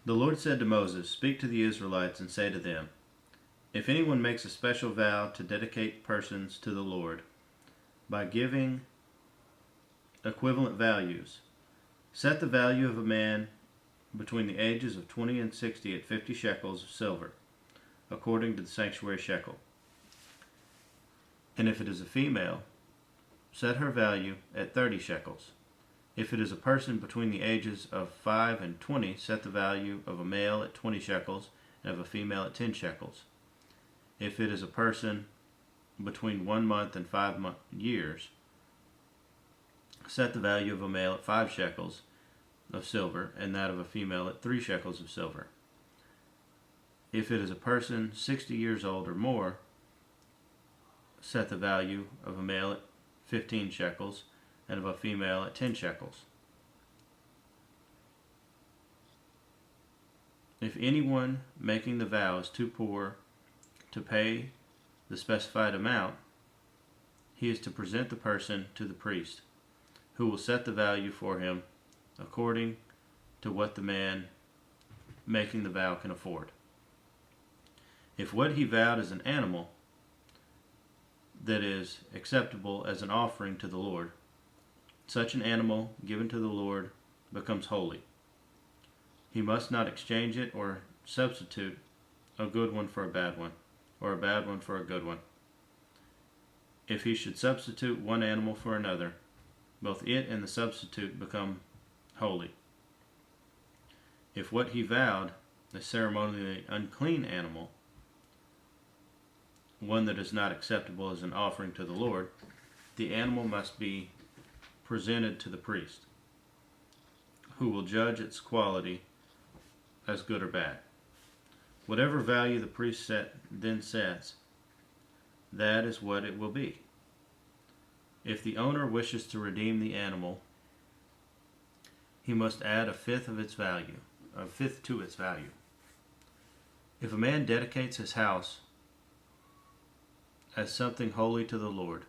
The Lord said to Moses, "Speak to the Israelites and say to them, if anyone makes a special vow to dedicate persons to the Lord by giving equivalent values, set the value of a man between the ages of 20 and 60 at 50 shekels of silver, according to the sanctuary shekel. And if it is a female, set her value at 30 shekels. If it is a person between the ages of 5 and 20, set the value of a male at 20 shekels and of a female at 10 shekels. If it is a person between 1 month and 5 years, set the value of a male at 5 shekels of silver and that of a female at 3 shekels of silver. If it is a person 60 years old or more, set the value of a male at 15 shekels and of a female at 10 shekels. If anyone making the vow is too poor to pay the specified amount, he is to present the person to the priest, who will set the value for him according to what the man making the vow can afford. If what he vowed is an animal that is acceptable as an offering to the Lord, such an animal given to the Lord becomes holy. He must not exchange it or substitute a good one for a bad one, or a bad one for a good one. If he should substitute one animal for another, both it and the substitute become holy. If what he vowed is ceremonially unclean animal, one that is not acceptable as an offering to the Lord, the animal must be presented to the priest, who will judge its quality as good or bad. Whatever value the priest then sets, that is what it will be. If the owner wishes to redeem the animal, he must add a fifth to its value. If a man dedicates his house as something holy to the Lord,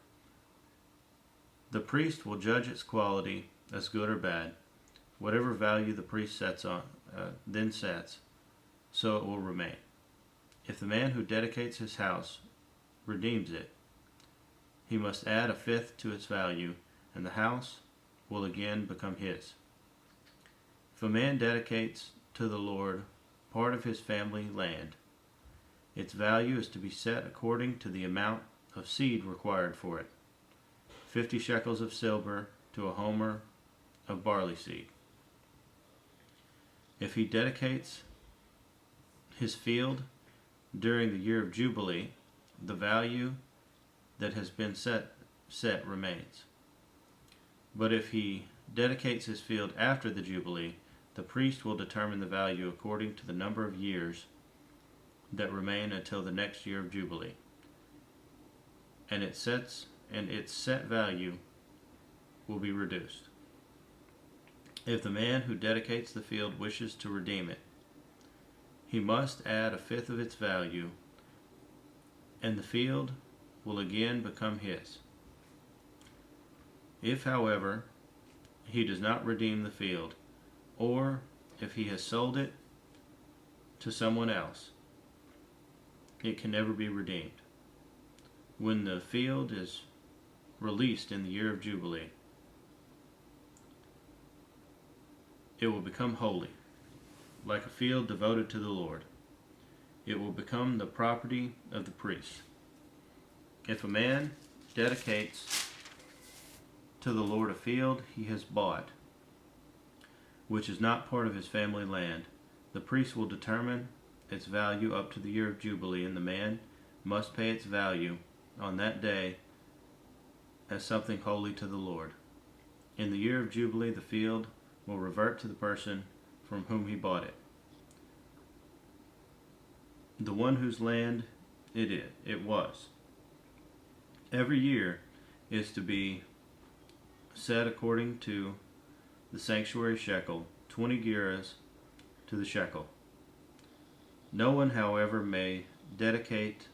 the priest will judge its quality as good or bad. Whatever value the priest then sets, so it will remain. If the man who dedicates his house redeems it, he must add a fifth to its value, and the house will again become his. If a man dedicates to the Lord part of his family land, its value is to be set according to the amount of seed required for it, 50 shekels of silver to a homer of barley seed. If he dedicates his field during the year of Jubilee, the value that has been set remains. But if he dedicates his field after the Jubilee, the priest will determine the value according to the number of years that remain until the next year of Jubilee, and its set value will be reduced. If the man who dedicates the field wishes to redeem it, he must add a fifth of its value, and the field will again become his. If, however, he does not redeem the field, or if he has sold it to someone else, it can never be redeemed. When the field is released in the year of Jubilee, it will become holy, like a field devoted to the Lord. It will become the property of the priest. If a man dedicates to the Lord a field he has bought, which is not part of his family land, the priest will determine its value up to the year of Jubilee, and the man must pay its value on that day as something holy to the Lord. In the year of Jubilee, the field will revert to the person from whom he bought it, the one whose land it was. Every year is to be set according to the sanctuary shekel, 20 gerahs to the shekel. No one, however, may dedicate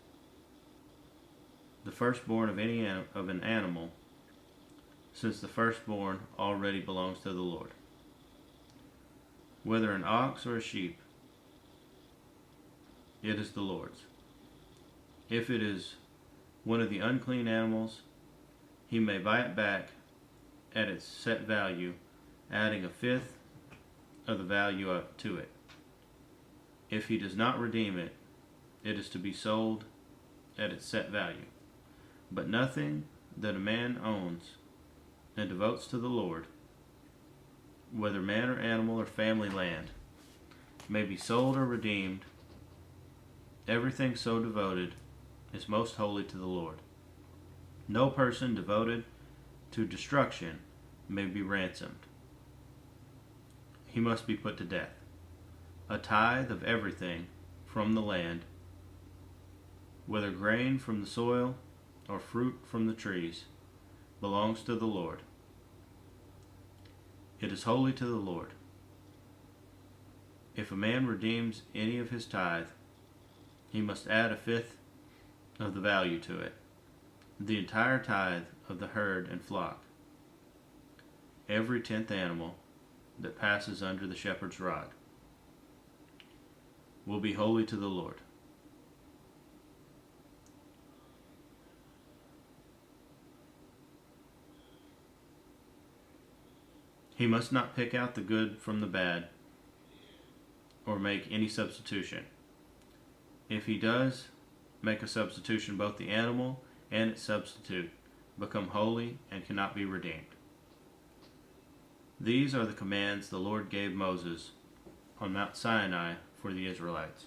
the firstborn of an animal, since the firstborn already belongs to the Lord. Whether an ox or a sheep, it is the Lord's. If it is one of the unclean animals, he may buy it back at its set value, adding a fifth of the value up to it. If he does not redeem it, it is to be sold at its set value. But nothing that a man owns and devotes to the Lord, whether man or animal or family land, may be sold or redeemed. Everything so devoted is most holy to the Lord. No person devoted to destruction may be ransomed. He must be put to death. A tithe of everything from the land, whether grain from the soil or fruit from the trees, belongs to the Lord. It is holy to the Lord. If a man redeems any of his tithe, he must add a fifth of the value to it, the entire tithe of the herd and flock, every 10th animal that passes under the shepherd's rod, will be holy to the Lord. He must not pick out the good from the bad or make any substitution. If he does make a substitution, both the animal and its substitute become holy and cannot be redeemed. These are the commands the Lord gave Moses on Mount Sinai for the Israelites.